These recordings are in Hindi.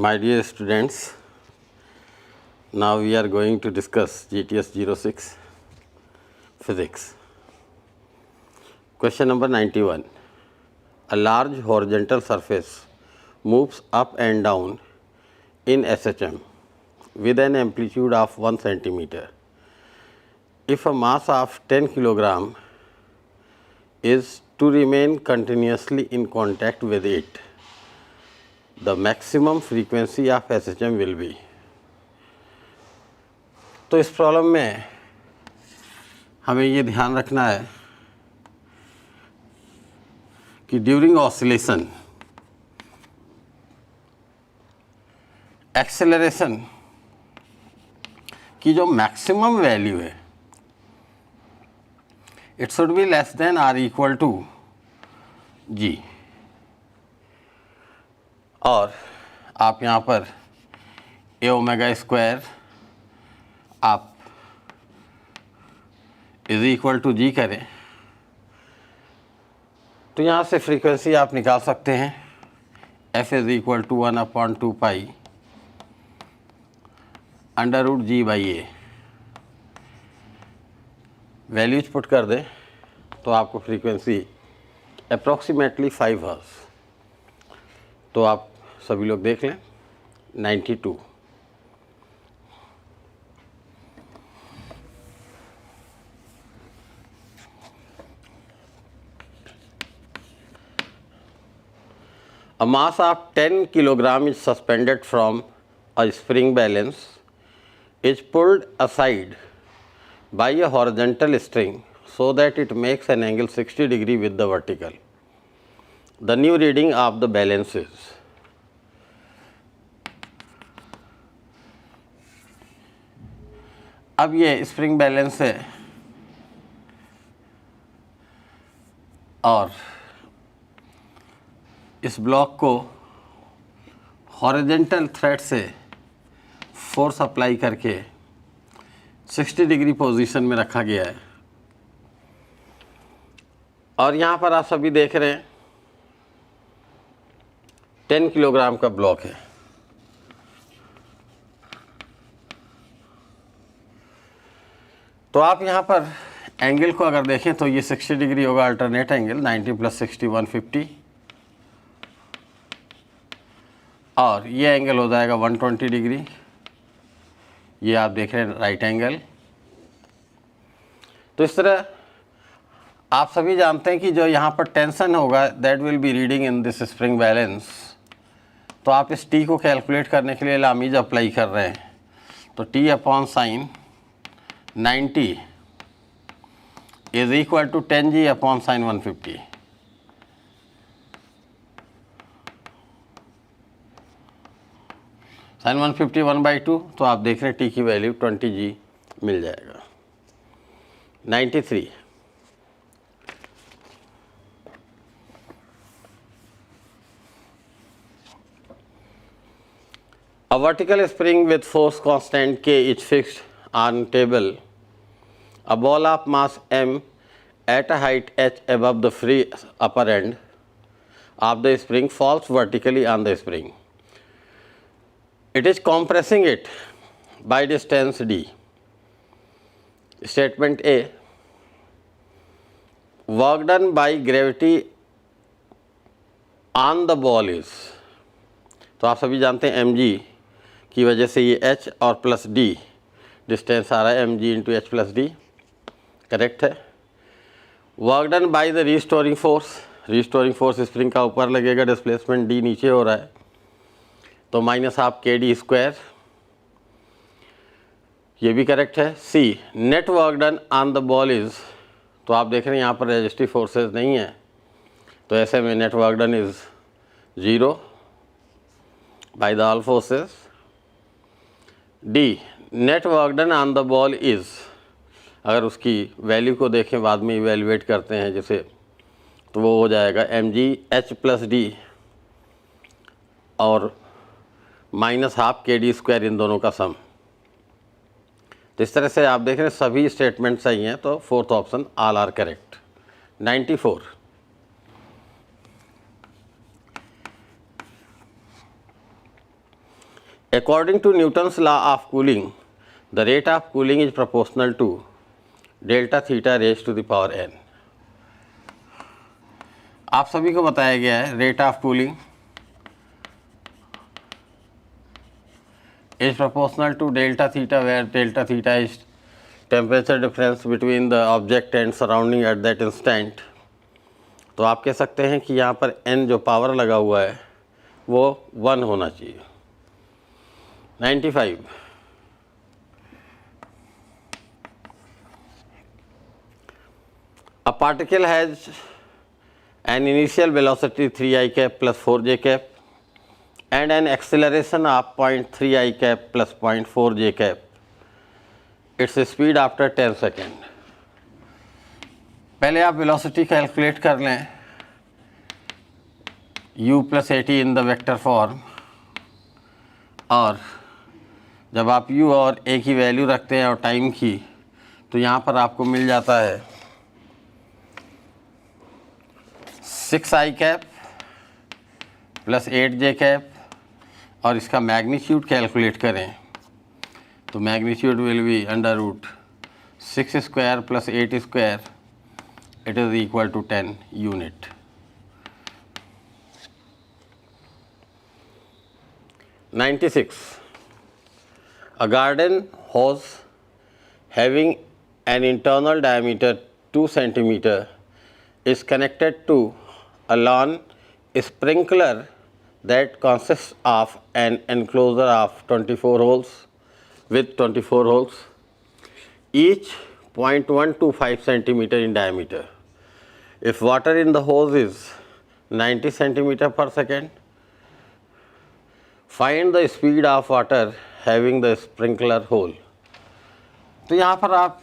My dear students, now we are going to discuss GTS 06 Physics. Question number 91. A large horizontal surface moves up and down in SHM with an amplitude of 1 centimeter. If a mass of 10 kilogram is to remain continuously in contact with it, the maximum frequency of SHM will be. तो इस प्रॉब्लम में हमें ये ध्यान रखना है कि ड्यूरिंग ऑसिलेशन एक्सेलरेशन की जो मैक्सिमम वैल्यू है it should be less than or equal to g, और आप यहाँ पर ए ओमेगा स्क्वायर आप इज इक्वल टू जी करें तो यहाँ से फ्रीक्वेंसी आप निकाल सकते हैं f is equal to 1/2 pi under root g by a. Values put कर दें तो आपको फ्रीक्वेंसी अप्रॉक्सीमेटली 5 हर्ट्ज, तो आप सभी लोग देख लें 92। A mass of 10 kilogram is suspended from a spring balance is pulled aside by a horizontal string so that it makes an angle 60 degree with the vertical. The new reading of the balance is. अब ये स्प्रिंग बैलेंस है और इस ब्लॉक को हॉरिजॉन्टल थ्रेड से फोर्स अप्लाई करके 60 डिग्री पोजीशन में रखा गया है और यहाँ पर आप सभी देख रहे हैं 10 किलोग्राम का ब्लॉक है। तो आप यहाँ पर एंगल को अगर देखें तो ये 60 डिग्री होगा, अल्टरनेट एंगल 90 + 60 150, और ये एंगल हो जाएगा 120 डिग्री। ये आप देख रहे हैं राइट एंगल। तो इस तरह आप सभी जानते हैं कि जो यहाँ पर टेंशन होगा that will be reading in this spring balance. तो आप इस टी को कैलकुलेट करने के लिए लामीज अप्लाई कर रहे हैं तो T/sin 90 is equal to 10G/sin 150। sin 150 1/2, तो आप देख रहे हैं टी की वैल्यू 20G मिल जाएगा। 93. A vertical spring with force constant K is fixed on table. A ball of mass M at a height h above the free upper end of the spring falls vertically on the spring. It is compressing it by distance d. Statement A. Work done by gravity on the ball is. तो आप सभी जानते हैं mg की वजह से ये h और प्लस d डिस्टेंस आ रहा है, mg into h plus d, correct है। Work done by the restoring force, restoring force spring का ऊपर लगेगा, डिस्प्लेसमेंट d नीचे हो रहा है तो -12 kd², ये भी करेक्ट है। C. Net work done on the ball is, तो आप देख रहे हैं यहाँ पर रेजिस्टिव फोर्सेस नहीं है तो ऐसे में net work done is 0 by the all forces. D. Net work done on the ball is, अगर उसकी वैल्यू को देखें बाद में इवेल्युएट करते हैं जैसे, तो वो हो जाएगा mgh प्लस डी और -12 kd² इन दोनों का सम। तो इस तरह से आप देख रहे हैं सभी स्टेटमेंट सही हैं, तो fourth option all are correct. 94. According to Newton's law of cooling, the rate of cooling is proportional to delta theta raised to the power n. आप सभी को बताया गया है rate of cooling is proportional to delta theta, where delta theta is temperature difference between the object and surrounding at that instant. तो आप कह सकते हैं कि यहाँ पर n जो पावर लगा हुआ है वो 1 होना चाहिए. 95. A particle has an initial velocity 3 I cap plus 4 j cap and an acceleration of 0.3 I cap plus 0.4 j cap. Its speed after 10 second. पहले आप वेलोसिटी कैलकुलेट कर लें u plus at in the vector form, और जब आप u और a की वैल्यू रखते हैं और टाइम की, तो यहाँ पर आपको मिल जाता है 6 I cap plus 8 j cap, और इसका मैग्नीट्यूड कैलकुलेट करें तो magnitude will be under root 6 square plus 8 square, it is equal to 10 unit. A garden hose having an internal diameter 2 cm is connected to a lawn sprinkler that consists of an enclosure of 24 holes with 24 holes, each 0.125 cm in diameter. If water in the hose is 90 cm per second, find the speed of water having the sprinkler hole. तो यहाँ पर आप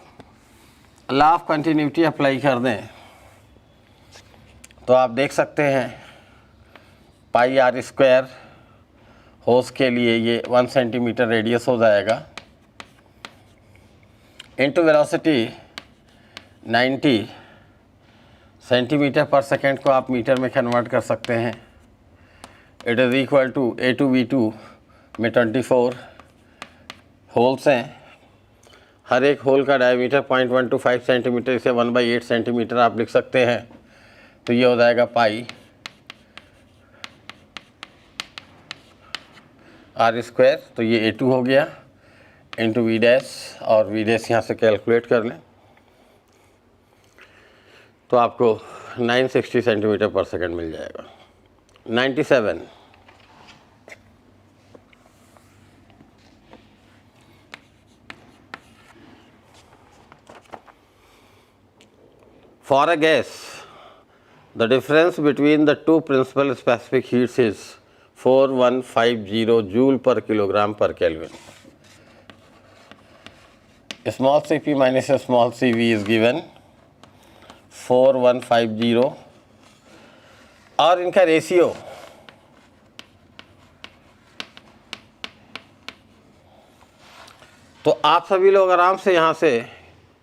लॉ ऑफ कंटिन्यूटी अप्लाई कर दें तो आप देख सकते हैं पाई आर स्क्वायर होस के लिए ये 1 सेंटीमीटर रेडियस हो जाएगा, इनटू वेलोसिटी 90 सेंटीमीटर पर सेकेंड को आप मीटर में कन्वर्ट कर सकते हैं. It is equal to A2 V2 में 24 होल्स हैं, हर एक होल का डायमीटर 0.125 सेंटीमीटर, इसे 1/8 सेंटीमीटर आप लिख सकते हैं. तो ये हो जाएगा पाई आर स्क्वायर, तो ये A2 हो गया इंटू वी डैश, और वी डैश यहाँ से कैलकुलेट कर लें तो आपको 960 सेंटीमीटर पर सेकंड मिल जाएगा. 97. For a gas, the difference between the two principal specific heats is 4150 joule per kilogram per Kelvin. Small cp minus small cv is given 4150, और इनका रेशियो तो आप सभी लोग आराम से यहाँ से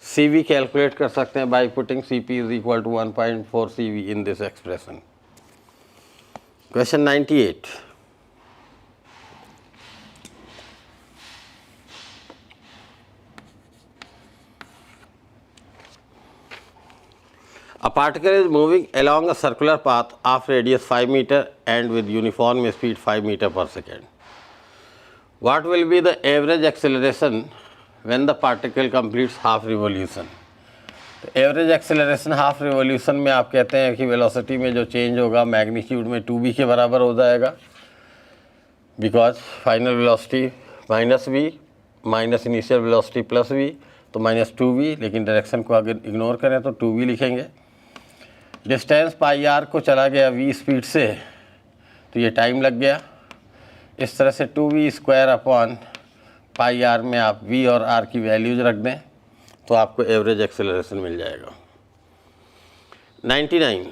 CV कैलकुलेट कर सकते हैं by putting CP is equal to 1.4 CV in this expression. Question 98. A particle is moving along a circular path of radius 5 meter and with uniform speed 5 meter per second. What will be the average acceleration when the particle completes half revolution? तो एवरेज एक्सेलरेशन हाफ रिवोल्यूशन में आप कहते हैं कि वेलोसिटी में जो चेंज होगा मैग्नीट्यूड में 2v के बराबर हो जाएगा, because final velocity minus v minus initial velocity plus v, तो माइनस 2v, लेकिन डायरेक्शन को अगर इग्नोर करें तो 2v लिखेंगे. डिस्टेंस पाई आर को चला गया v स्पीड से, तो ये टाइम लग गया. इस तरह से 2v square upon pi are में आप v और r की वैल्यूज रख दें तो आपको एवरेज एक्सेलरेशन मिल जाएगा. 99.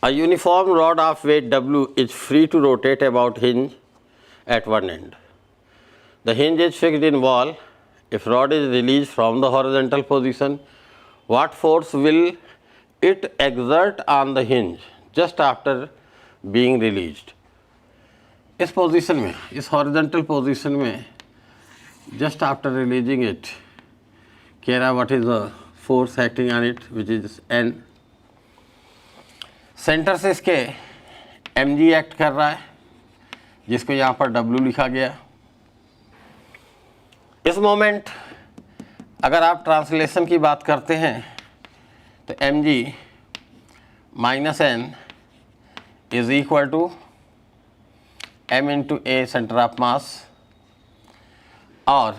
A uniform rod of weight W is free to rotate about hinge at one end. The hinge is fixed in wall If rod is released from the horizontal position, what force will it exert on the hinge just after being released? इस पोजीशन में, इस हॉरिजॉन्टल पोजीशन में just after releasing it, कह रहा what is the force acting on it, which is N. Centre से इसके mg एक्ट कर रहा है, जिसको यहाँ पर W लिखा गया। इस मोमेंट अगर आप ट्रांसलेशन की बात करते हैं तो mg minus n is equal to m into a centre of mass, और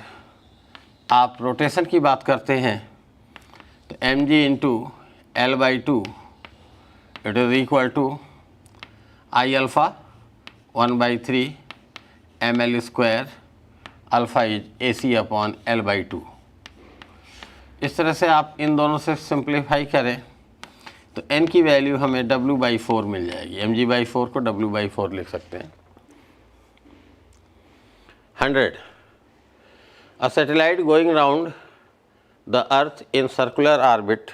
आप रोटेशन की बात करते हैं तो mg into L by two it is equal to I alpha 1/3 ml square alpha is AC upon L by two. इस तरह से आप इन दोनों से सिंप्लीफाई करें तो n की वैल्यू हमें W/4 मिल जाएगी। mg/4 को W/4 लिख सकते हैं। 100. A satellite going round the earth in circular orbit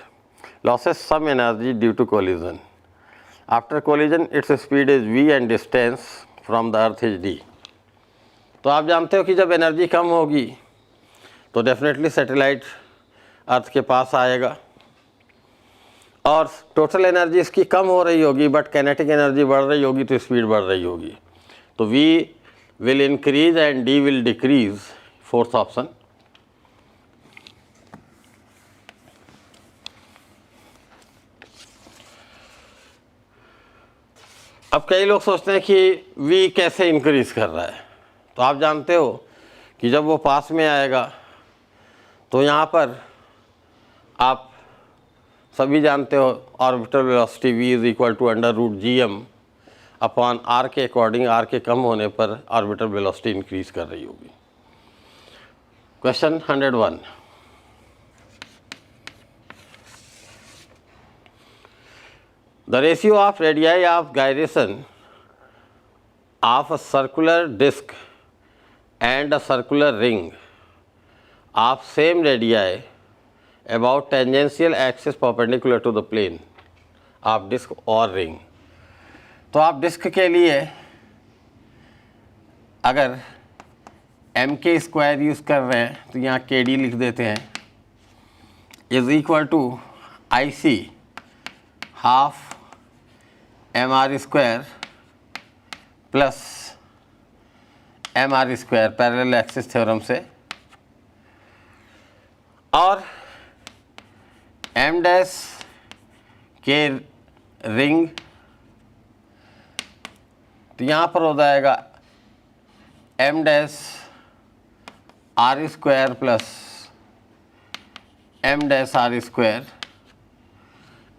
loses some energy due to collision. After collision its speed is v and distance from the earth is d. तो आप जानते हो कि जब एनर्जी कम होगी तो डेफिनेटली सैटेलाइट अर्थ के पास आएगा, और टोटल एनर्जी इसकी कम हो रही होगी बट काइनेटिक एनर्जी बढ़ रही होगी तो स्पीड बढ़ रही होगी। तो v will increase and d will decrease, fourth option. अब कई लोग सोचते हैं कि v कैसे इंक्रीज कर रहा है, तो आप जानते हो कि जब वो पास में आएगा तो यहाँ पर आप सभी जानते हो orbital velocity v is equal to √gm upon r के अकॉर्डिंग, r के कम होने पर ऑर्बिटल वेलोसिटी इंक्रीज कर रही होगी। Question 101। The ratio of radii of gyration of a circular disc and a circular ring of same radii about tangential axis perpendicular to the plane of disc or ring। तो आप डिस्क के लिए अगर एम के स्क्वायर यूज़ कर रहे हैं तो यहाँ के डी लिख देते हैं, is equal to I C half M R square plus M R square parallel axis theorem से, और एम डैश के रिंग तो यहाँ पर हो जाएगा M dash R square plus M dash R square.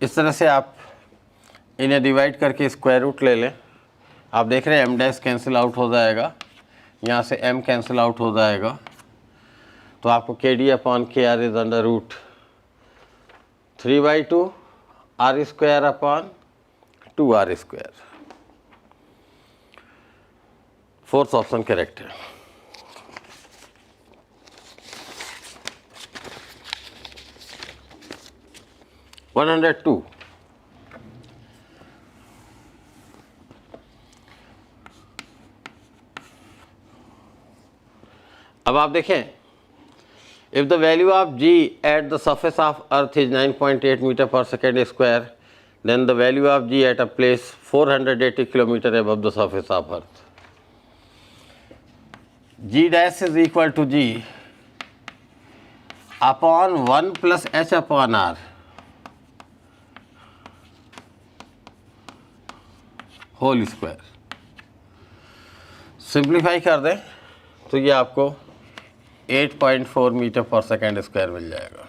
इस तरह से आप इन्हें डिवाइड करके स्क्वायर रूट ले लें। आप देख रहे हैं एम डैश कैंसिल आउट हो जाएगा, यहाँ से एम कैंसिल आउट हो जाएगा, तो आपको k d upon k r is under root 3/2 r square upon 2 r square. Fourth option correct है। वन 102। अब आप देखें, if the value of g at the surface of earth is 9.8 metre per second square, then the value of g at a place 480 kilometre above the surface of earth. g dash is equal to g upon 1 plus h upon r whole square. Simplify कर दें तो ये आपको 8.4 मीटर पर सेकेंड स्क्वायर मिल जाएगा।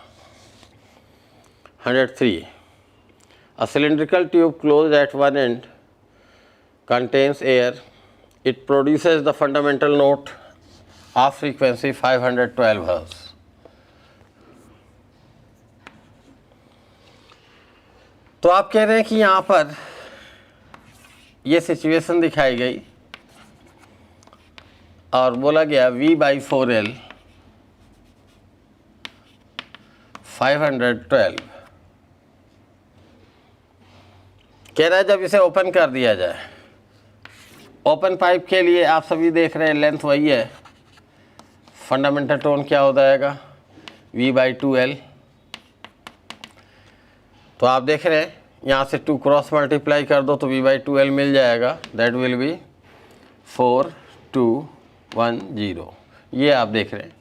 103। A cylindrical tube closed at one end contains air. It produces the fundamental note of frequency 512 Hz. तो आप कह रहे हैं कि यहाँ पर ये सिचुएशन दिखाई गई और बोला गया V/4L 512 कह रहा है जब इसे ओपन कर दिया जाए। ओपन पाइप के लिए आप सभी देख रहे हैं लेंथ वही है, फंडामेंटल टोन क्या हो जाएगा V/2L। तो आप देख रहे हैं यहाँ से 2 क्रॉस मल्टीप्लाई कर दो तो V/2L मिल जाएगा, दैट विल बी 4210। ये आप देख रहे हैं।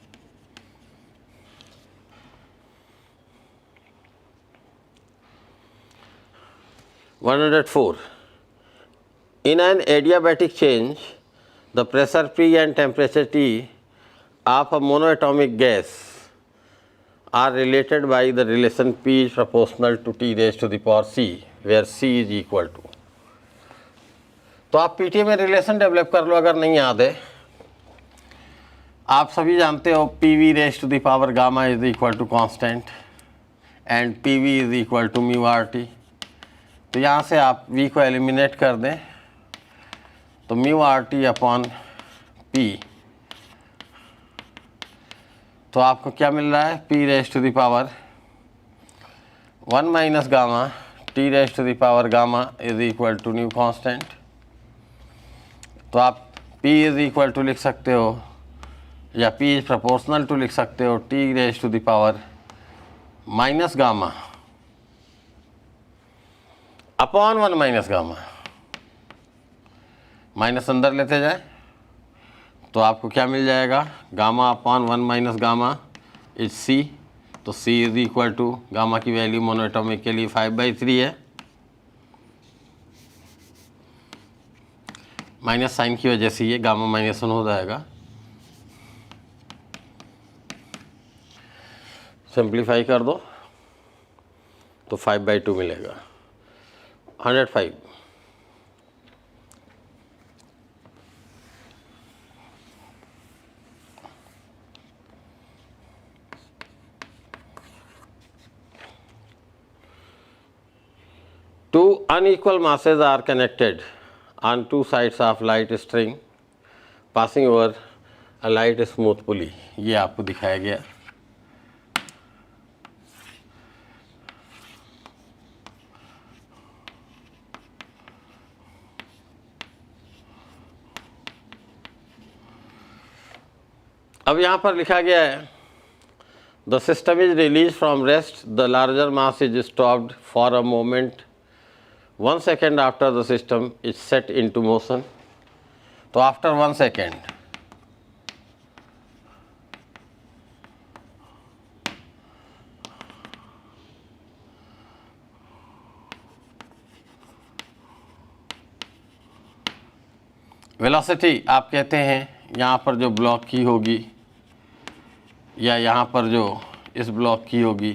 In an adiabatic change, the pressure P and temperature T of a monoatomic gas are related by the relation P is proportional to T raised to the power C, where C is equal to। तो आप पीटी में रिलेशन डेवलप कर लो अगर नहीं याद है। आप सभी जानते हो PV raised to the power gamma is equal to constant and PV is equal to mu RT। तो यहाँ से आप V को एलिमिनेट कर दें तो म्यू RT अपॉन P, तो आपको क्या मिल रहा है P raise to the power 1 minus gamma T raise to the power gamma is equal to new constant. तो आप P इज इक्वल टू लिख सकते हो या P इज प्रोपोर्शनल टू लिख सकते हो T raise to the power minus gamma upon 1 minus gamma. Minus अंदर लेते जाए तो आपको क्या मिल जाएगा gamma upon 1 minus gamma is C। तो C is equal to gamma की वैल्यू मोनोएटॉमिक के लिए 5/3 है, माइनस साइन की वजह से ये गामा -1 हो जाएगा। सिंप्लीफाई कर दो तो 5/2 मिलेगा। 105 Two unequal masses are connected on two sides of light string passing over a light smooth pulley। ये आपको दिखाया गया। अब यहाँ पर लिखा गया है the system is release from rest, the larger mass is stopped for a moment 1 second after the system is set into motion. तो आफ्टर 1 सेकेंड वेलोसिटी आप कहते हैं यहाँ पर जो ब्लॉक की होगी या यहाँ पर जो इस ब्लॉक की होगी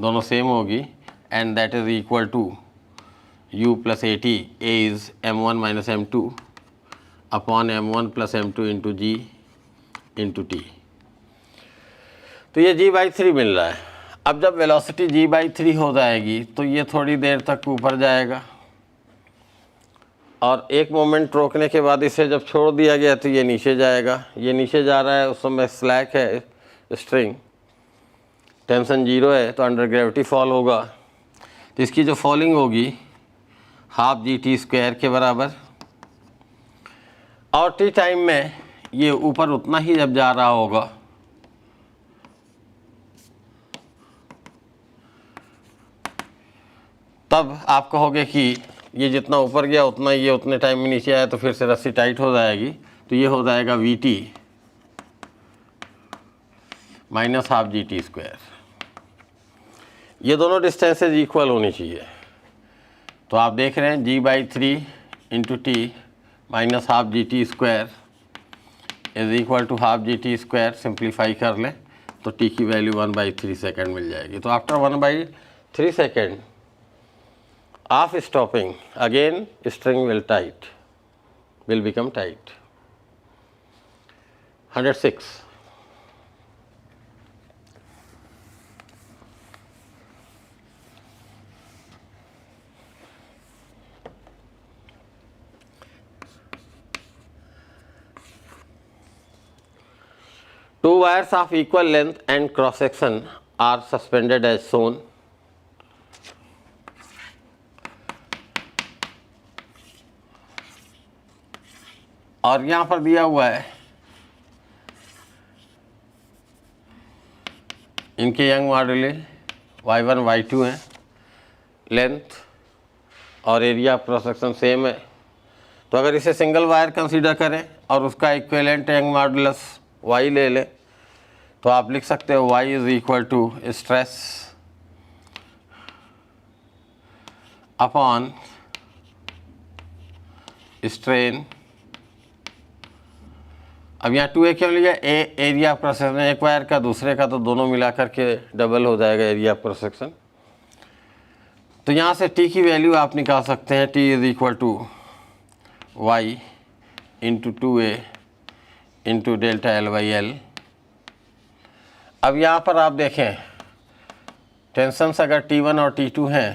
दोनों सेम होगी and that is equal to u plus AT। A is m1 minus m2 upon m1 plus m2 into G into T। तो ये G/3 मिल रहा है। अब जब वेलोसिटी G/3 हो जाएगी तो ये थोड़ी देर तक ऊपर जाएगा और एक मोमेंट रोकने के बाद इसे जब छोड़ दिया गया तो ये नीचे जाएगा। ये नीचे जा रहा है, उस समय स्लैक है स्ट्रिंग, टेंशन 0 है तो अंडर ग्रेविटी फॉल होगा। तो इसकी जो फॉलिंग होगी हाफ GT² के बराबर, और T टाइम में ये ऊपर उतना ही जब जा रहा होगा तब आप कहोगे कि ये जितना ऊपर गया उतना ये उतने टाइम में नीचे आया, तो फिर से रस्सी टाइट हो जाएगी। तो ये हो जाएगा VT माइनस हाफ GT²। ये दोनों डिस्टेंसेज इक्वल होनी चाहिए। तो आप देख रहे हैं G/3 into T minus half GT² is equal to half GT²। Simplify कर लें तो T की वैल्यू 1/3 सेकेंड मिल जाएगी। तो after 1/3 second of stopping again string will become tight। 106 Two wires of equal length and cross section are suspended as shown. और यहाँ पर दिया हुआ है इनके यंग मॉड्यूली y1 y2 हैं, लेंथ और area of cross section same है। तो अगर इसे सिंगल वायर कंसीडर करें और उसका इक्विवेलेंट यंग मॉडुलस y ले लें तो आप लिख सकते हो y is equal to stress upon strain. अब यहाँ 2a क्यों लिया? A area of cross section, एक वायर का दूसरे का, तो दोनों मिलाकर के डबल हो जाएगा एरिया ऑफ क्रॉस सेक्शन। तो यहाँ से t की वैल्यू आप निकाल सकते हैं, t is equal to y into 2a into delta L by L. अब यहाँ पर आप देखें टेंशन्स अगर T1 और T2 हैं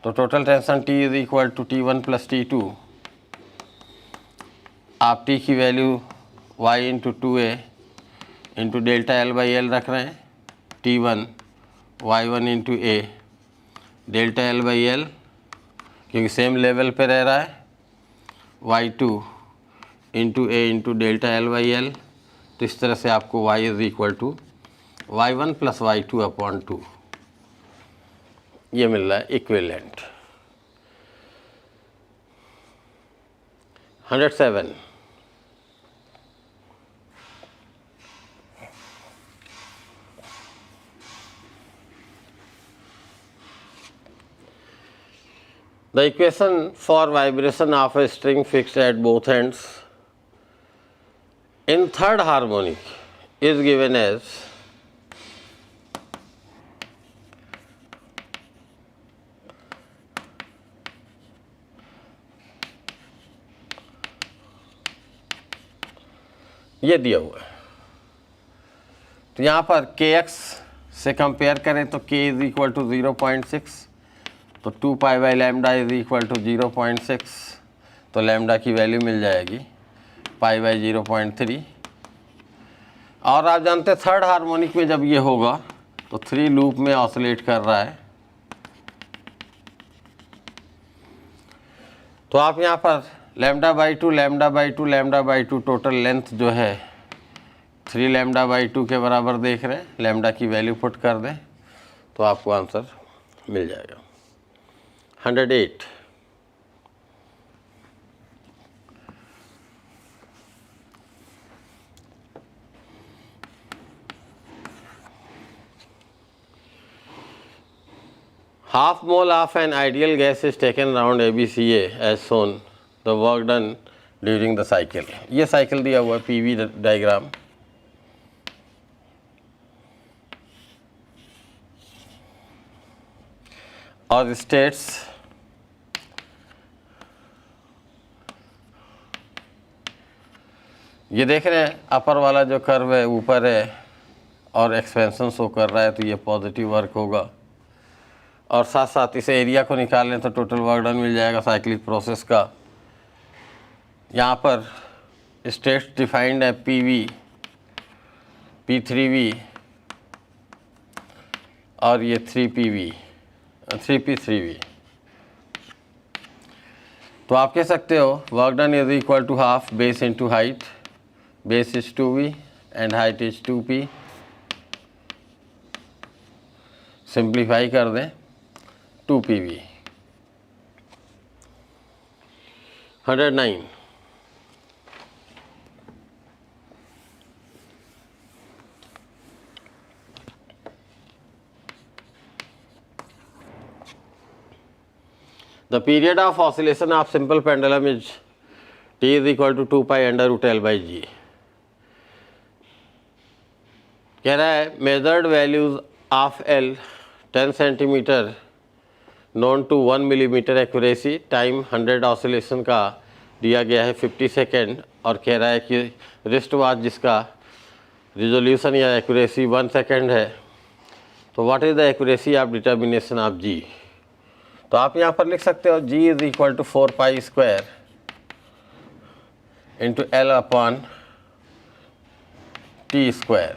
तो total tension T is equal to T1 plus T2। आप t की वैल्यू y into 2a into delta L by L रख रहे हैं, T1 y1 into a delta L by L, क्योंकि सेम लेवल पे रह रहा है, y2 into a into delta L by L. तो इस तरह से आपको y is equal to y1 plus y2 upon 2 ये मिल रहा है equivalent. 107 The equation for vibration of a string fixed at both ends in third harmonic is given as ये दिया हुआ है। तो यहाँ पर kx से कंपेयर करें तो k इज इक्वल टू 0.6, तो 2 pi by lambda is equal to 0.6, तो लैम्डा की वैल्यू मिल जाएगी पाई बाई 0.3। और आप जानते हैं थर्ड हार्मोनिक में जब ये होगा तो 3 लूप में ऑसिलेट कर रहा है। तो आप यहाँ पर lambda by 2 lambda by 2 lambda by 2 total length जो है 3 लैम्डा बाई 2 के बराबर देख रहे हैं। लैम्डा की वैल्यू पुट कर दें तो आपको आंसर मिल जाएगा। 108 half mole of an ideal gas is taken round ABCA as shown, the work done during the cycle। ये साइकिल दिया हुआ है PV डायग्राम। और स्टेट्स ये देख रहे हैं अपर वाला जो कर्व है ऊपर है और एक्सपेंशन शो कर रहा है, तो ये पॉजिटिव वर्क होगा। और साथ साथ इसे एरिया को निकाल लें तो टोटल वर्क डन मिल जाएगा साइक्लिक प्रोसेस का। यहाँ पर स्टेट्स डिफाइंड है PV P3V और ये 3PV 3P3V। तो आप कह सकते हो work done is equal to half base into height, base is 2V and height is 2P। Simplify कर दें 2PV। 109 The period of oscillation of simple pendulum is t is equal to 2 pi under root L by G। कह रहा है measured values of L 10 centimetre known to 1 millimetre accuracy, time 100 oscillation का दिया गया है 50 सेकेंड। और कह रहा है कि रिस्ट वॉच जिसका रिजोल्यूशन या एक्यूरेसी 1 सेकेंड है, तो what is the accuracy of determination of G। तो आप यहाँ पर लिख सकते हो G is equal to 4 pi square into L upon T square.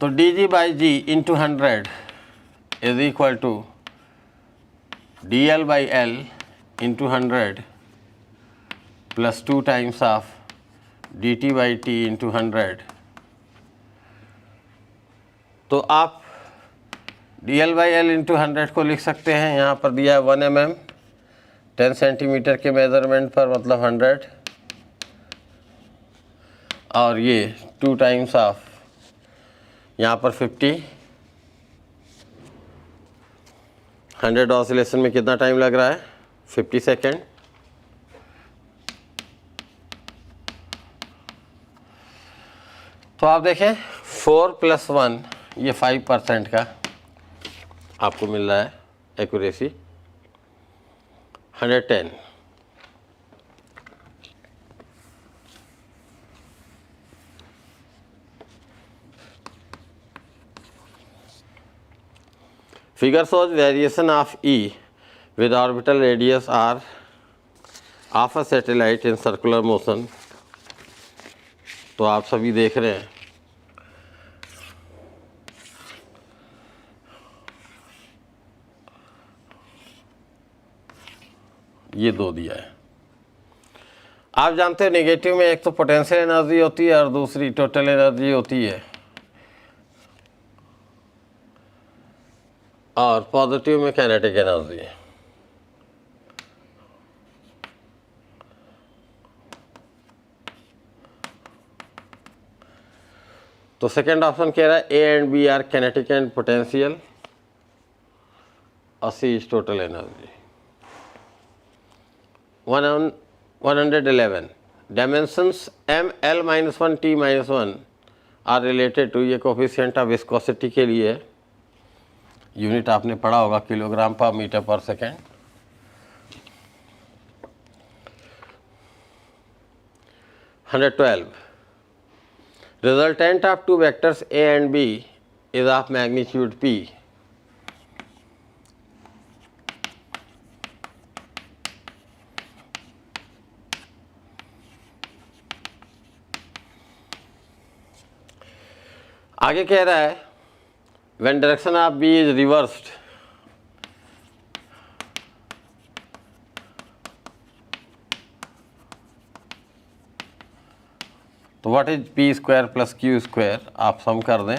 तो dg/g into 100 is equal to dl/l into 100 plus 2 times of dt/t into 100। तो आप dl/l इंटू 100 को लिख सकते हैं, यहाँ पर दिया है 1 mm 10 सेंटीमीटर के मेज़रमेंट पर, मतलब 100, और ये 2 टाइम्स ऑफ यहाँ पर 50। 100 ऑसिलेशन में कितना टाइम लग रहा है? 50 सेकेंड। तो आप देखें 4 + 1 ये 5% का आपको मिल रहा है accuracy 110। Figure shows variation of E with orbital radius r of a satellite in circular motion। तो आप सभी देख रहे हैं ये 2 दिया है। आप जानते हो नेगेटिव में एक तो पोटेंशियल एनर्जी होती है और दूसरी टोटल एनर्जी होती है, और पॉजिटिव में काइनेटिक एनर्जी। तो सेकंड ऑप्शन कह रहा है A and B are kinetic and potential और C is total energy. 111 dimensions m l-1 t-1 are related to, ये कोफिशिएंट ऑफ विस्कोसिटी के लिए यूनिट आपने पढ़ा होगा किलोग्राम पर metre per second. Resultant of two vectors A and B is of magnitude P। आगे कह रहा है when direction of B is reversed, तो what is p² plus q², आप सम कर दें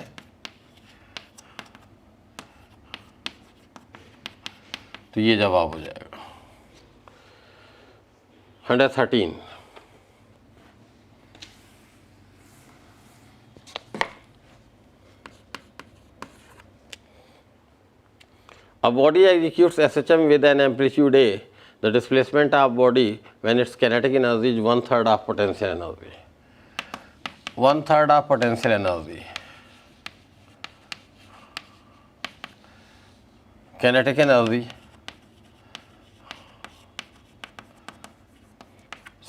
तो ये जवाब हो जाएगा 113। A body executes SHM with an amplitude A. The displacement of body when its kinetic energy is 1/3 of potential energy. 1/3 of potential energy. Kinetic energy.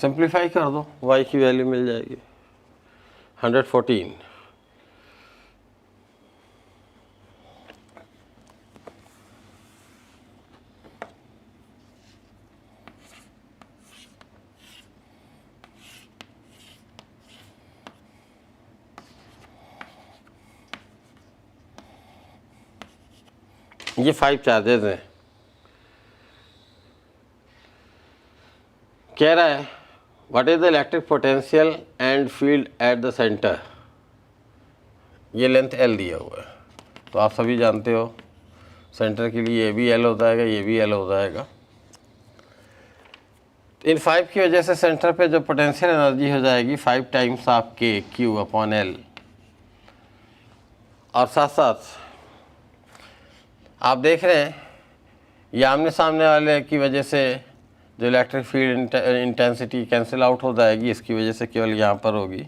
Simplify कर दो, y की वैल्यू मिल जाएगी 114। ये 5 चार्जेस हैं। कह रहा है what is the electric potential and field at the centre. ये लेंथ L दिया हुआ है, तो आप सभी जानते हो सेंटर के लिए ये भी L होता है, ये भी L होता है। इन 5 की वजह से सेंटर पे जो पोटेंशियल एनर्जी हो जाएगी 5 टाइम्स ऑफ K/Q/L। और साथ साथ आप देख रहे हैं ये आमने सामने वाले की वजह से जो electric field intensity cancel out हो जाएगी, इसकी वजह से केवल यहाँ पर होगी,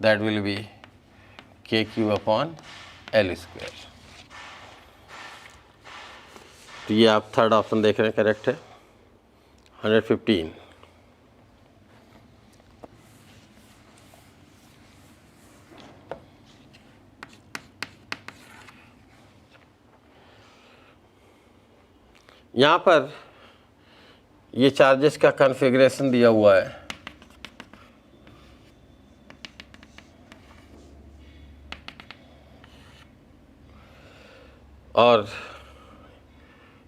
दैट विल बी K/Q/L²। तो ये आप थर्ड ऑप्शन देख रहे हैं, करेक्ट है 115। यहाँ पर ये चार्जेस का कॉन्फ़िगरेशन दिया हुआ है। और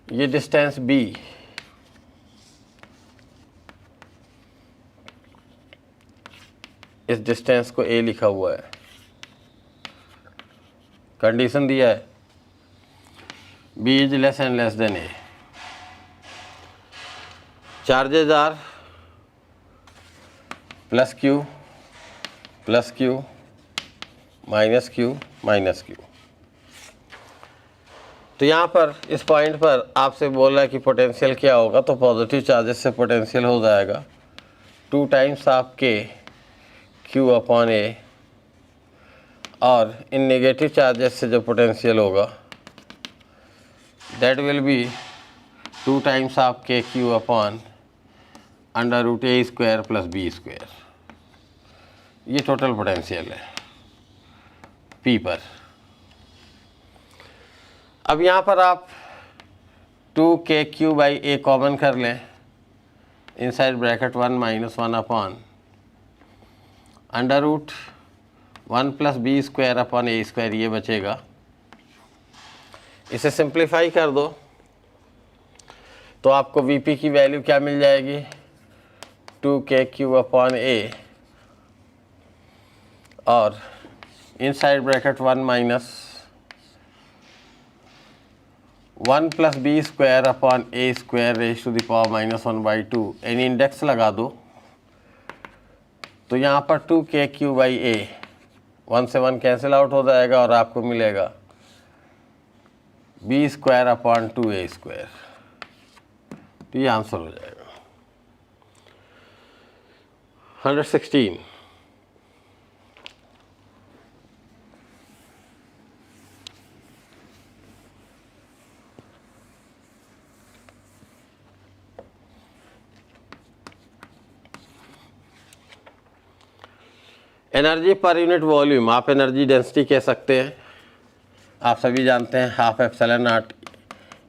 ये डिस्टेंस b, इस डिस्टेंस को a लिखा हुआ है, कंडीशन दिया है b is less and less than a, charges are plus q minus q minus q। तो यहाँ पर इस पॉइंट पर आपसे बोल रहा है कि पोटेंशियल क्या होगा, तो पॉजिटिव चार्जेस से पोटेंशियल हो जाएगा 2 times of k q upon a, और इन नेगेटिव चार्जेस से जो पोटेंशियल होगा that will be 2 times of k q upon under root a square plus b square. ये टोटल पोटेंशियल है P पर। अब यहाँ पर आप 2kq बाई a कॉमन कर लें, inside bracket 1 minus 1 upon under root 1 plus b square upon a square, ये बचेगा। इसे सिंप्लीफाई कर दो तो आपको Vp की वैल्यू क्या मिल जाएगी, 2kq अपॉन a, और inside bracket 1 minus 1 plus B square upon a square raise to the power minus 1/2। Any index लगा दो तो यहाँ पर 2kq बाई a 1 से 1 कैंसिल आउट हो जाएगा और आपको मिलेगा b square upon 2a square. तो ये आंसर हो जाएगा 116। एनर्जी पर यूनिट वॉल्यूम आप एनर्जी डेंसिटी कह सकते हैं। आप सभी जानते हैं half epsilon not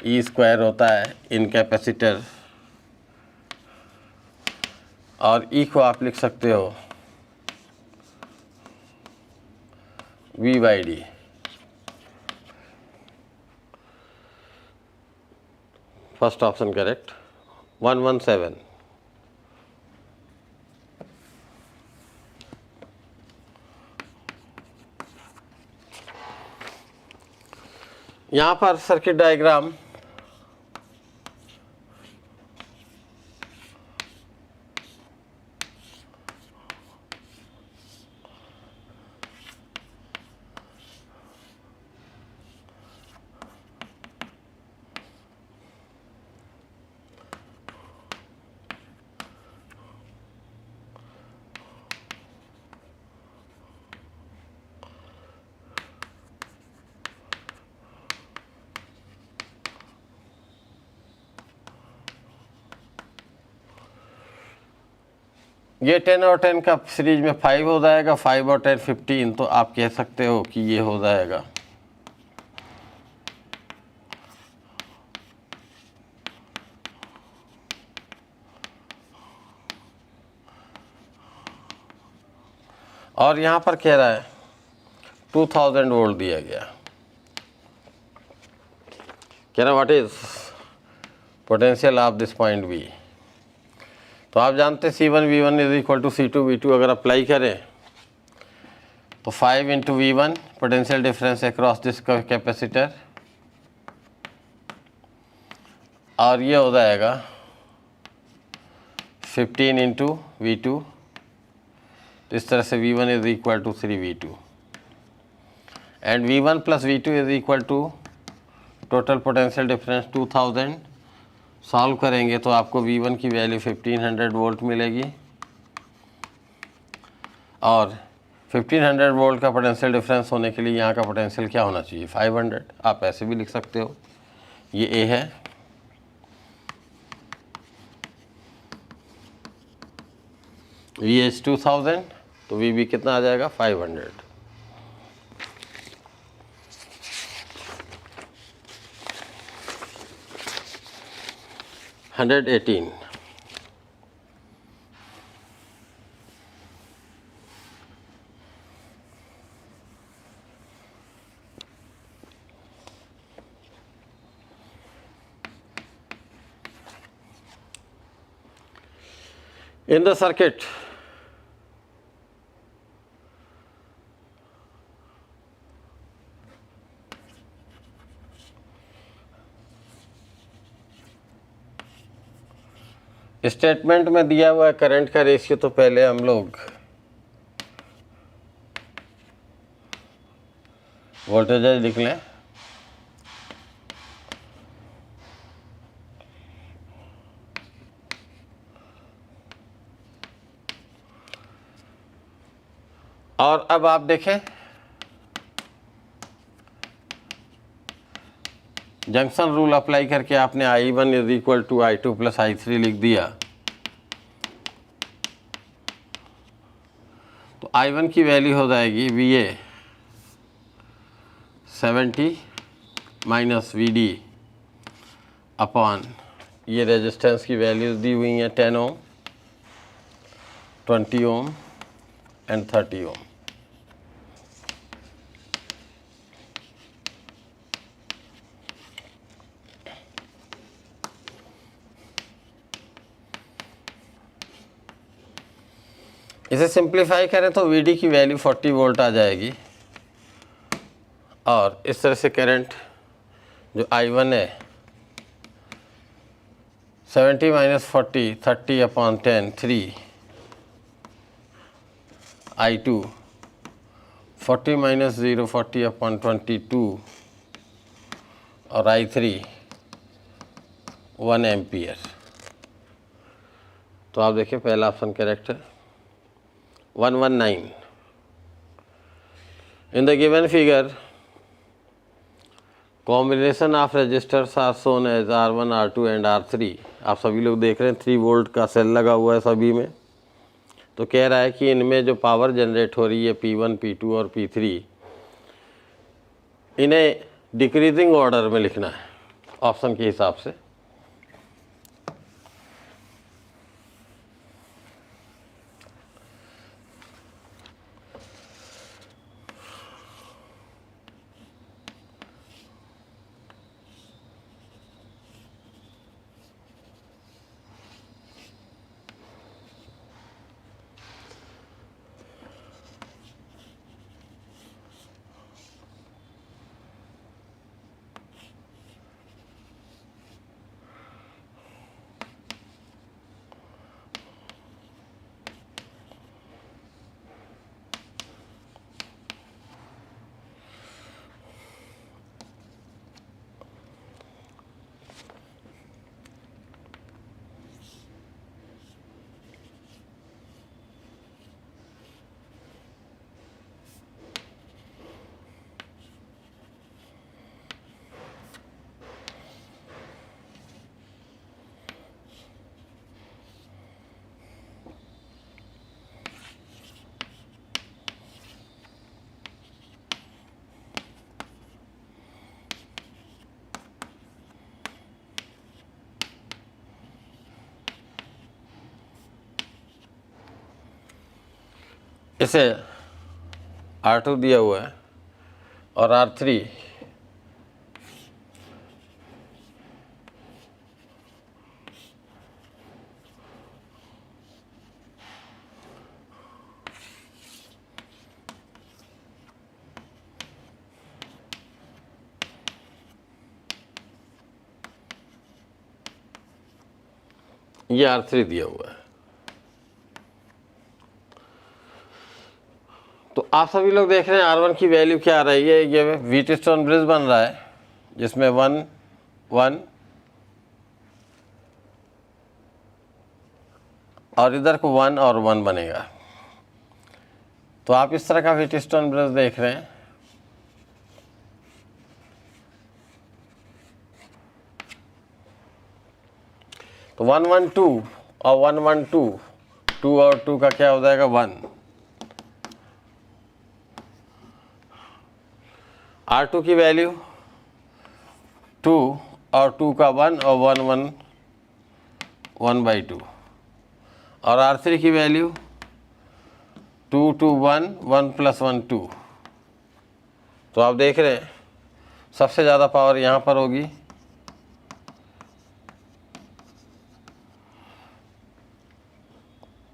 E square होता है इन कैपेसिटर, और ई को आप लिख सकते हो V/d। First option correct. 117। यहाँ पर सर्किट डायग्राम ये 10 और 10 का सीरीज में 5 हो जाएगा, 5 और 10 15, तो आप कह सकते हो कि ये हो जाएगा और यहाँ पर कह रहा है 2000 वोल्ट दिया गया। कह रहा what is potential of this point B. तो आप जानते हैं C1 V1 is equal to C2 V2, अगर अप्लाई करें तो 5 into V1 potential difference across this capacitor, और ये हो जाएगा 15 इंटू V2। इस तरह से V1 is equal to 3V2 and V1 plus V2 is equal to total potential difference 2000। Solve करेंगे तो आपको V1 की वैल्यू 1500 वोल्ट मिलेगी, और 1500 वोल्ट का पोटेंशियल डिफरेंस होने के लिए यहाँ का पोटेंशियल क्या होना चाहिए, 500। आप ऐसे भी लिख सकते हो, ये A है, VH 2000, तो VB कितना आ जाएगा 500। Hundred 18। In the circuit, statement में दिया हुआ है करंट का रेशियो, तो पहले हम लोग वोल्टेज लिख लें। और अब आप देखें, जंक्शन रूल अप्लाई करके आपने I1 is equal to I2 plus I3 लिख दिया, तो I1 की वैल्यू हो जाएगी VA 70 माइनस VD अपॉन, ये रेजिस्टेंस की वैल्यूज दी हुई हैं 10 ओम, 20 ओम एंड 30 ओम। इसे सिंप्लीफाई करें तो VD की वैल्यू 40 वोल्ट आ जाएगी, और इस तरह से करंट जो I1 है 70 minus 40, 30 upon 10, 3, I2 40 minus 0, 40 upon 22, और I3 1 एम्पियर। तो आप देखिए पहला ऑप्शन करेक्ट है। 119 in the given figure combination of resistors are shown as R1, R2 and R3। आप सभी लोग देख रहे हैं 3 वोल्ट का सेल लगा हुआ है सभी में, तो कह रहा है कि इनमें जो पावर जनरेट हो रही है P1, P2 और P3, इन्हें डिक्रीजिंग ऑर्डर में लिखना है ऑप्शन के हिसाब से। इसे R2 दिया हुआ है और R3 ये R3 दिया हुआ है। तो आप सभी लोग देख रहे हैं R1 की वैल्यू क्या आ रही है। ये व्हीटस्टोन ब्रिज बन रहा है जिसमें 1 1 और इधर को 1 और 1 बनेगा। तो आप इस तरह का व्हीटस्टोन ब्रिज देख रहे हैं। तो 1 1 2 और 1 1 2, 2 और 2 का क्या हो जाएगा 1। R2 की वैल्यू 2 और 2 का 1 और 1 1 1/2, और R3 की वैल्यू 2 2 1 1 + 1 2। तो आप देख रहे हैं सबसे ज़्यादा पावर यहाँ पर होगी।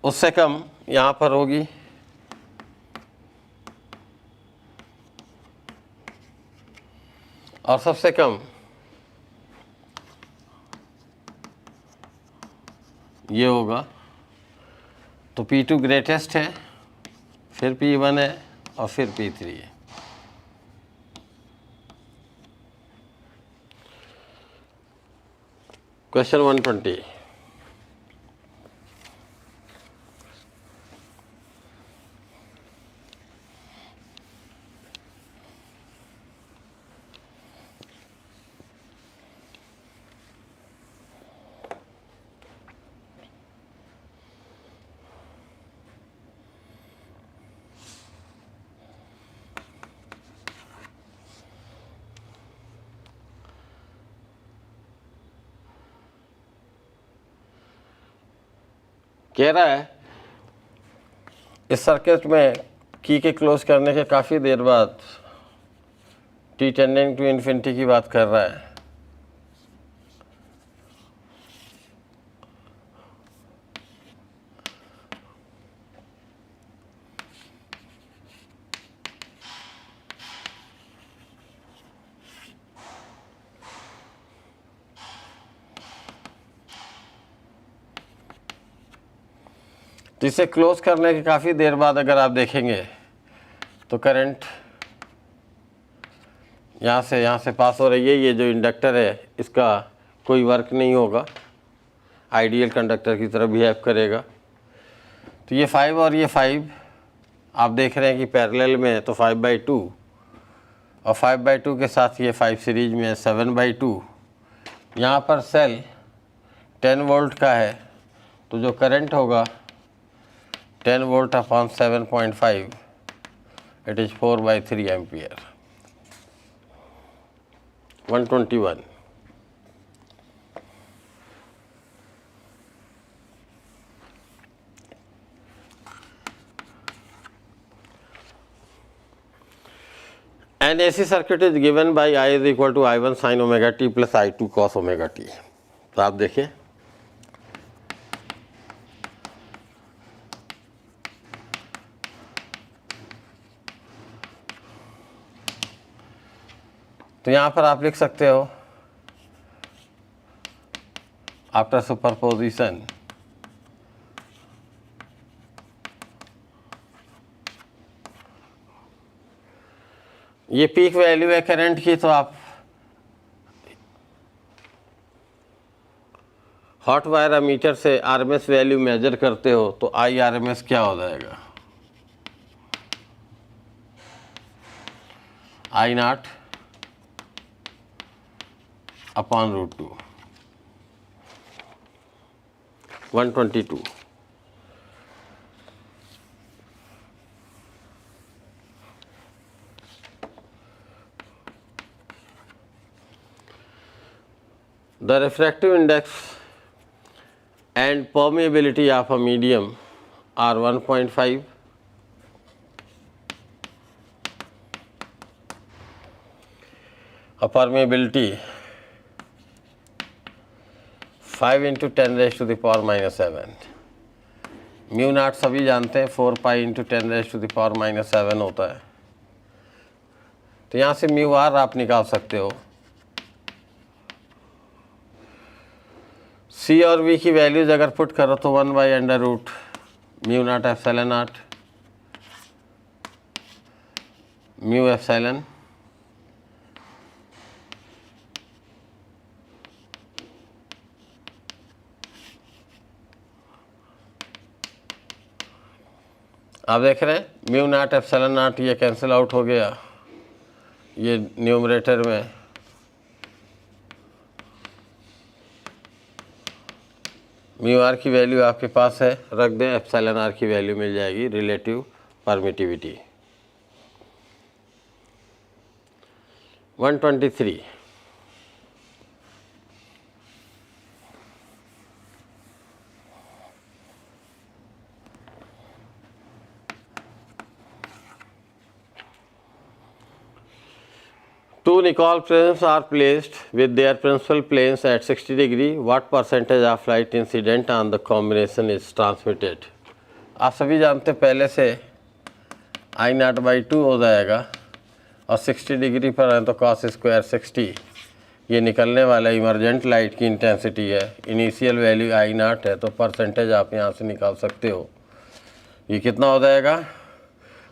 उससे कम यहाँ पर होगी, और सबसे कम ये होगा। तो P2 ग्रेटेस्ट है, फिर P1 है और फिर P3 है। क्वेश्चन 120, कह रहा है इस सर्किट में की के क्लोज करने के काफ़ी देर बाद t टेंडिंग टू इन्फिनिटी की बात कर रहा है। तो इसे क्लोज करने के काफ़ी देर बाद अगर आप देखेंगे तो करंट यहाँ से पास हो रही है। ये जो इंडक्टर है इसका कोई वर्क नहीं होगा, आइडियल कंडक्टर की तरह बिहेव करेगा। तो ये 5 और ये 5 आप देख रहे हैं कि पैरेलल में है, तो 5/2 और 5/2 के साथ ये 5 सीरीज में है 7/2। यहाँ पर सेल 10 वोल्ट का है, तो जो करंट होगा 10 volt upon 7.5, it is 4/3 ampere. 121, An AC circuit is given by I is equal to I1 sin omega t plus I2 cos omega t। तो आप देखिए तो यहाँ पर आप लिख सकते हो आफ्टर सुपरपोजिशन ये पीक वैल्यू है करंट की। तो आप हॉट वायर अमीटर से आरएमएस वैल्यू मेजर करते हो तो आई आरएमएस क्या हो जाएगा, I0 upon √2। 122, the refractive index and permeability of a medium are 1.5, a permeability 5 × 10⁻⁻⁷। Mu naught सभी जानते हैं 4 पाई × 10⁻⁻⁷ होता है। तो यहाँ से म्यू आर आप निकाल सकते हो। सी और वी की वैल्यूज अगर पुट करो तो 1/√μ0 μ एप्सिलॉन आप देख रहे हैं μ0 ε0 ये कैंसिल आउट हो गया ये न्यूमरेटर में। म्यू आर की वैल्यू आपके पास है, रख दें, एप्सिलॉन आर की वैल्यू मिल जाएगी, relative permittivity. 123, two Nicol prisms are placed with their principal planes at 60 degree. What percentage of light incident on the combination is transmitted? आप सभी जानते पहले से I0/2 हो जाएगा और 60 डिग्री पर है तो cos स्क्वायर 60, ये निकलने वाला इमरजेंट लाइट की इंटेंसिटी है। इनिशियल वैल्यू I0 है तो परसेंटेज आप यहाँ से निकाल सकते हो। ये कितना हो जाएगा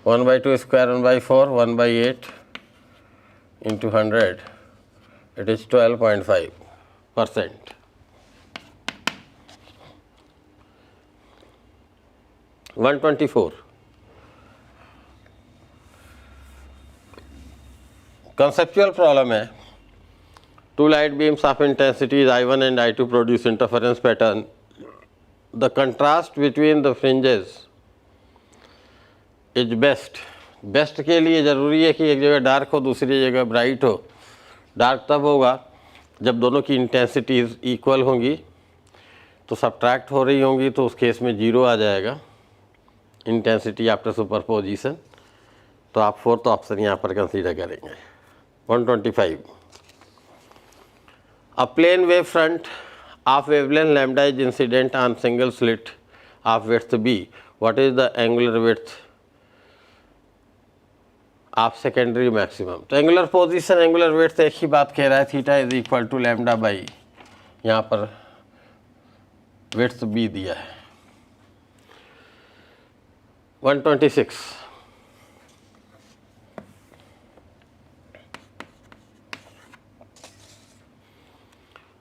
1/2 square 1/4 1/8 into 100, it is 12.5%। (124) conceptual problem है। Two light beams of intensities I1 and I2 produce interference pattern. The contrast between the fringes is best. Best के लिए ज़रूरी है कि एक जगह डार्क हो दूसरी जगह ब्राइट हो। डार्क तब होगा जब दोनों की इंटेंसिटीज़ इक्वल होंगी, तो सब्ट्रैक्ट हो रही होंगी, तो उस केस में 0 आ जाएगा इंटेंसिटी आफ्टर सुपरपोजिशन। तो आप फोर्थ ऑप्शन यहाँ पर कंसीडर करेंगे। 125 A plane wave front of wavelength lambda is incident on single slit of width b. What is the angular width of secondary maximum? तो एंगुलर पोजीशन एंगुलर विड्थ एक ही बात कह रहा है, theta is equal to lambda by यहाँ पर विड्थ b दिया है। 126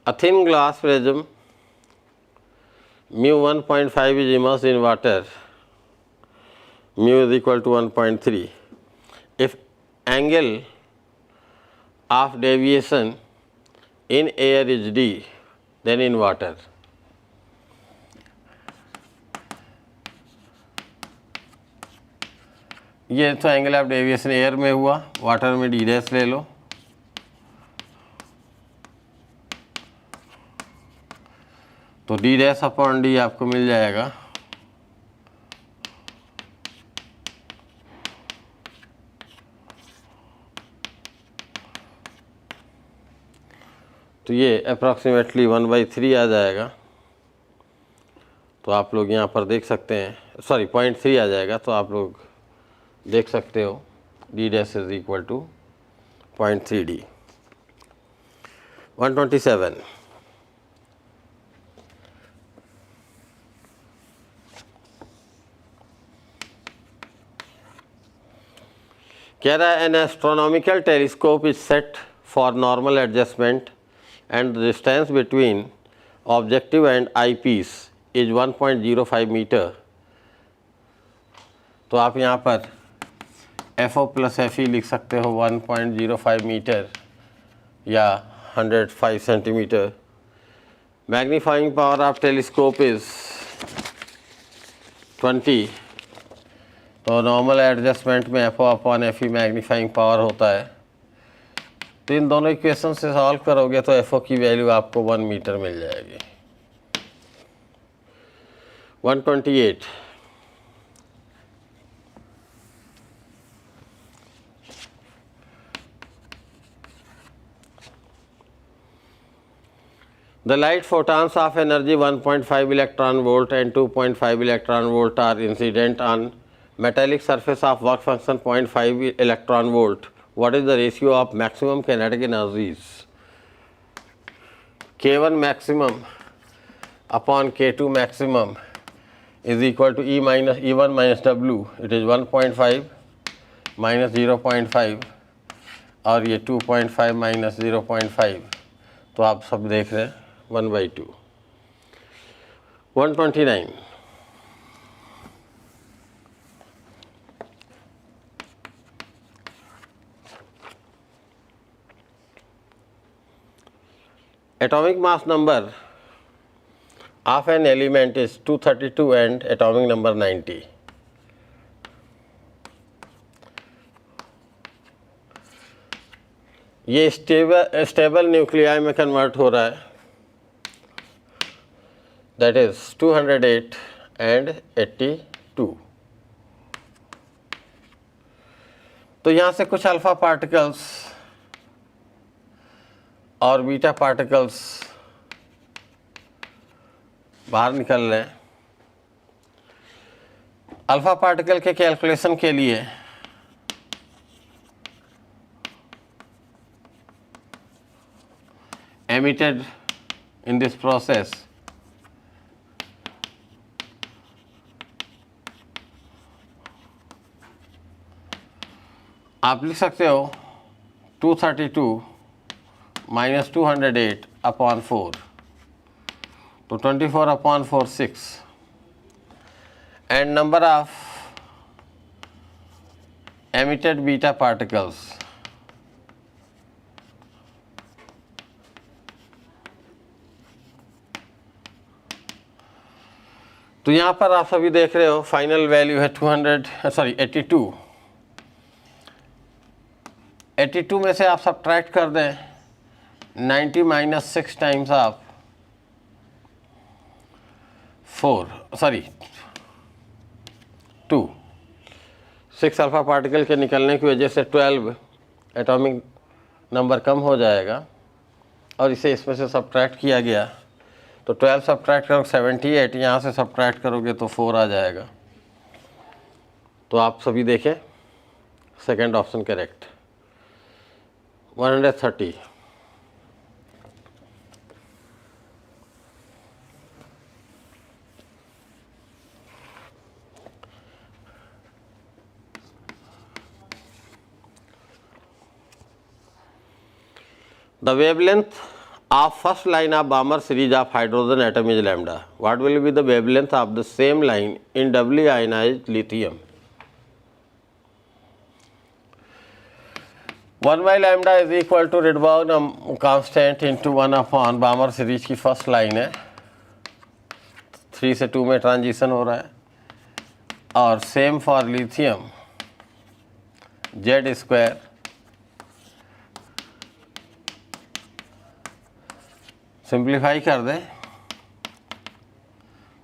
A thin glass prism mu 1.5 is immersed in water, mu is equal to 1.3. If angle of deviation in air is d, then in water. ये तो एंगल ऑफ डेविएशन एयर में हुआ, वाटर में डी डैश ले लो। तो डी डैश अपॉन डी आपको मिल जाएगा तो ये अप्रॉक्सीमेटली 1/3 आ जाएगा। तो आप लोग यहाँ पर देख सकते हैं, सॉरी 0.3 आ जाएगा। तो आप लोग देख सकते हो D dash is equal to 0.3 D. 127 कह रहा है an astronomical telescope is set for normal adjustment and the distance between objective and eyepiece is 1.05 metre. तो आप यहाँ पर FO प्लस FE लिख सकते हो 1.05 मीटर या 105 centimetre. Magnifying power of telescope is 20। तो नॉर्मल एडजस्टमेंट में FO upon FE magnifying power होता है। तो इन दोनों इक्वेशन से सॉल्व करोगे तो FO की वैल्यू आपको 1 मीटर मिल जाएगी। 128 The light photons of energy 1.5 electron volt and 2.5 electron volt are incident on metallic surface of work function 0.5 electron volt. What is the ratio of maximum kinetic energies? K1 maximum upon K2 maximum is equal to E1 minus W. It is 1.5 minus 0.5 और ये 2.5 माइनस 0.5। तो आप सब देख रहे हैं 1/2। 129 atomic mass number of an element is 232 and atomic number 90. ये स्टेबल न्यूक्लियाई में कन्वर्ट हो रहा है, दैट इज 208 and 82। तो यहाँ से कुछ अल्फा पार्टिकल्स और बीटा पार्टिकल्स बाहर निकल रहे हैं। अल्फा पार्टिकल के कैलकुलेशन के लिए emitted in this process आप लिख सकते हो 232 माइनस 208 अपॉन 4, तो 24 upon 4 6, and number of emitted beta particles तो यहाँ पर आप सभी देख रहे हो फाइनल वैल्यू है 82 में से आप सब्ट्रैक्ट कर दें 90 minus 6 times of 2 6 alpha particle के निकलने की वजह से 12 एटॉमिक नंबर कम हो जाएगा और इसे इसमें से सब्ट्रैक्ट किया गया, तो 12 सब्ट्रैक्ट करोगे 78, यहाँ से सब्ट्रैक्ट करोगे तो 4 आ जाएगा। तो आप सभी देखें second option correct. 130 The wavelength of first line of Balmer series of hydrogen atom is lambda. What will be the wavelength of the same line in doubly ionized lithium? 1 by lambda is equal to Rydberg constant into 1 upon Balmer series की फर्स्ट लाइन है, 3 से 2 में ट्रांजिशन हो रहा है, और same for lithium Z square simplify कर दें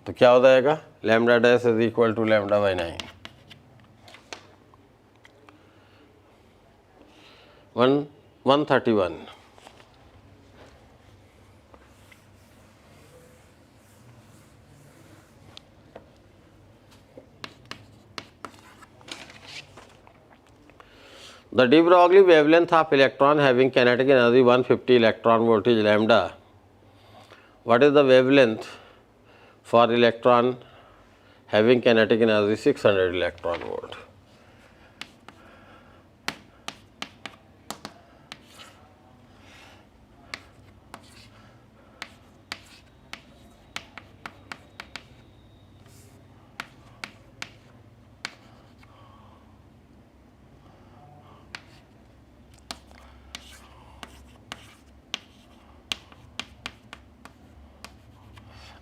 तो क्या हो जाएगा, lambda dash is equal to lambda by 9। 131 The de Broglie wavelength of electron having kinetic energy 150 electron volt is lambda. What is the wavelength for electron having kinetic energy 600 electron volt?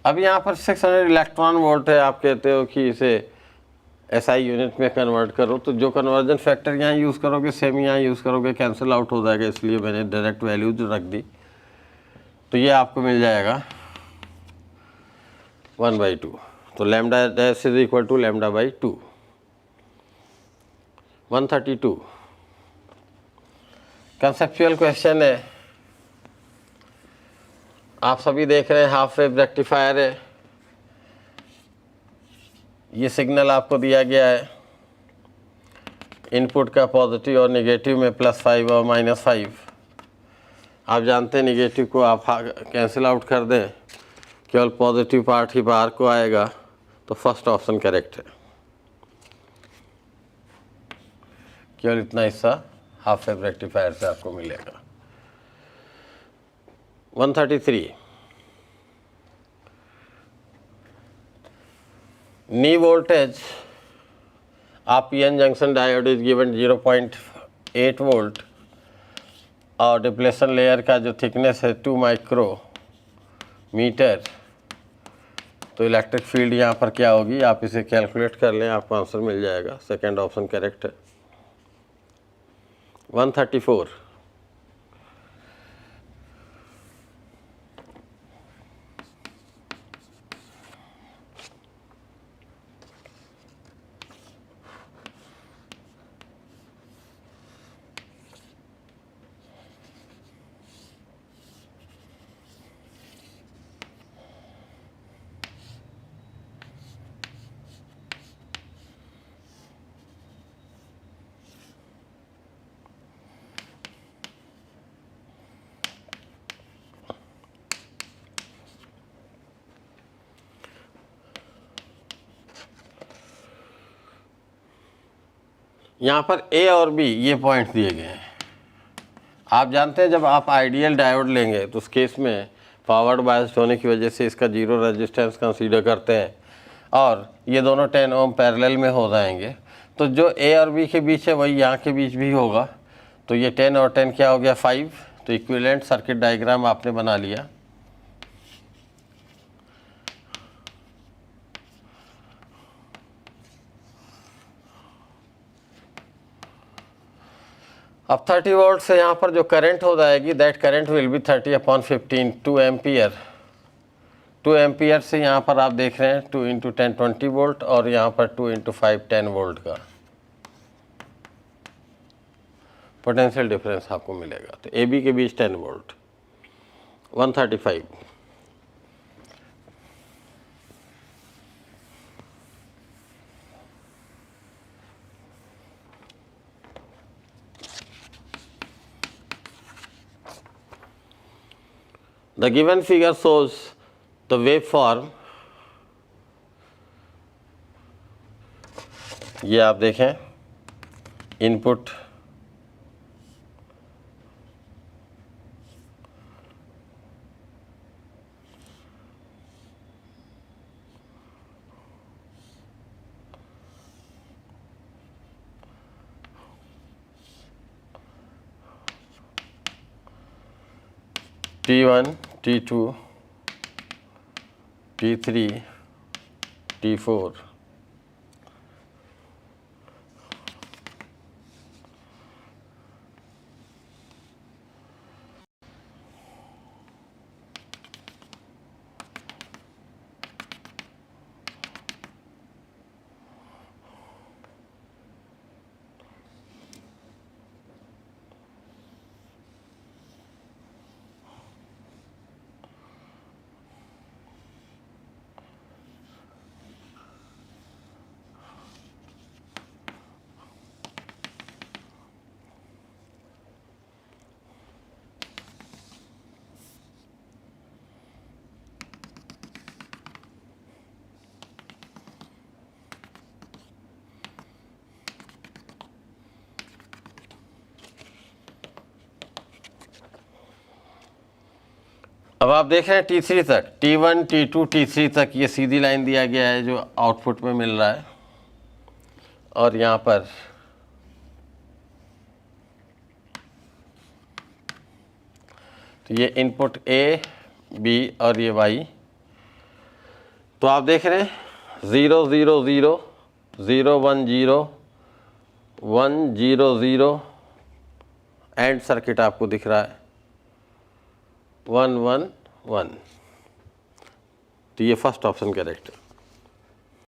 अब यहाँ पर 600 इलेक्ट्रॉन वोल्ट है, आप कहते हो कि इसे एसआई यूनिट में कन्वर्ट करो, तो जो कन्वर्जन फैक्टर यहाँ यूज़ करोगे सेम यहाँ यूज़ करोगे, कैंसिल आउट हो जाएगा, इसलिए मैंने डायरेक्ट वैल्यूज रख दी। तो ये आपको मिल जाएगा 1/2, तो lambda dash is equal to lambda by 2। 132 conceptual question है, आप सभी देख रहे हैं हाफ वेव रेक्टिफायर है, ये सिग्नल आपको दिया गया है, इनपुट का पॉजिटिव और नेगेटिव में +5 और -5। आप जानते हैं नेगेटिव को आप कैंसिल आउट कर दें, केवल पॉजिटिव पार्ट ही बाहर को आएगा, तो फर्स्ट ऑप्शन करेक्ट है, केवल इतना हिस्सा हाफ वेव रेक्टिफायर से आपको मिलेगा। 133 knee voltage of PN junction diode is given 0.8 volt और डिप्लेशन लेयर का जो थिकनेस है 2 माइक्रोमीटर, तो इलेक्ट्रिक फील्ड यहाँ पर क्या होगी, आप इसे कैलकुलेट कर लें, आपको आंसर मिल जाएगा। सेकंड ऑप्शन करेक्ट है। 134 यहाँ पर ए और बी ये पॉइंट दिए गए हैं। आप जानते हैं जब आप आइडियल डायोड लेंगे तो उस केस में फॉरवर्ड बायस्ड होने की वजह से इसका जीरो रेजिस्टेंस कंसीडर करते हैं और ये दोनों 10 ओम पैरेलल में हो जाएंगे। तो जो ए और बी के बीच है वही यहाँ के बीच भी होगा। तो ये 10 और 10 क्या हो गया 5। तो इक्विवेलेंट सर्किट डायग्राम आपने बना लिया। अब 30 वोल्ट से यहाँ पर जो करंट हो जाएगी that current will be 30/15 2 ampere. 2 ampere से यहाँ पर आप देख रहे हैं 2 × 10 20 वोल्ट और यहाँ पर 2 × 5 10 वोल्ट का पोटेंशियल डिफरेंस आपको मिलेगा। तो ए बी के बीच 10 volt 135। The given figure shows the waveform। ये आप देखें input T1 T2 T3 T4 अब आप देख रहे हैं T3 तक T1 T2 T3 तक ये सीधी लाइन दिया गया है जो आउटपुट में मिल रहा है और यहाँ पर तो ये इनपुट A B और ये Y। तो आप देख रहे हैं 0 0 0 0 1 0 1 0 0 एंड सर्किट आपको दिख रहा है 1 1 1। तो ये फर्स्ट ऑप्शन करेक्ट है।